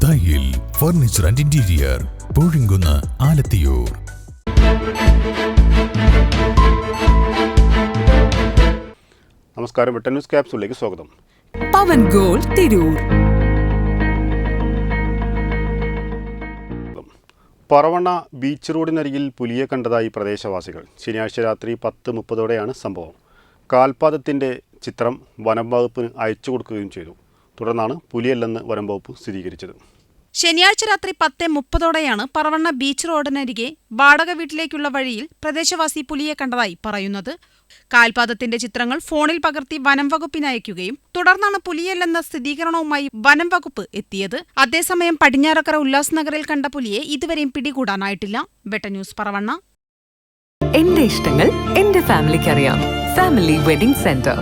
Thayyil furniture and interior, Poozhinkunnu, Alathiyur. നമസ്കാരം. Vettan news ക്യാപ്സൂളിലേക്ക് സ്വാഗതം. പവൻ gold Tirur. Paravanna beach റോഡിനരികിൽ പുലിയെ കണ്ടതായി പ്രദേശവാസികൾ. ശനിയാഴ്ച രാത്രി 10:30 സംഭവം. കാൽപാദത്തിൻ്റെ ചിത്രം വനം വകുപ്പിന് അയച്ചു കൊടുക്കുകയും ചെയ്തു. തുടർന്നാണ് പുലിയല്ലെന്ന് വനം വകുപ്പ് സ്ഥിരീകരിച്ചത്. ശനിയാഴ്ച രാത്രി 10:30 പറവണ്ണ ബീച്ച് റോഡിനരികെ വാടക വീട്ടിലേക്കുള്ള വഴിയിൽ പ്രദേശവാസി പുലിയെ കണ്ടതായി പറയുന്നത്. കാൽപാദത്തിന്റെ ചിത്രങ്ങൾ ഫോണിൽ പകർത്തി വനം വകുപ്പിന് അയക്കുകയും തുടർന്നാണ് പുലിയല്ലെന്ന സ്ഥിരീകരണവുമായി വനം വകുപ്പ് എത്തിയത്. അതേസമയം പടിഞ്ഞാറക്കര ഉല്ലാസ് നഗറിൽ കണ്ട പുലിയെ ഇതുവരെയും പിടികൂടാനായിട്ടില്ല. വെട്ടൻ ന്യൂസ് പറവണ്ണ. എന്റെ ഇഷ്ടങ്ങൾ എന്റെ ഫാമിലിക്ക് അറിയാം. Family wedding centre.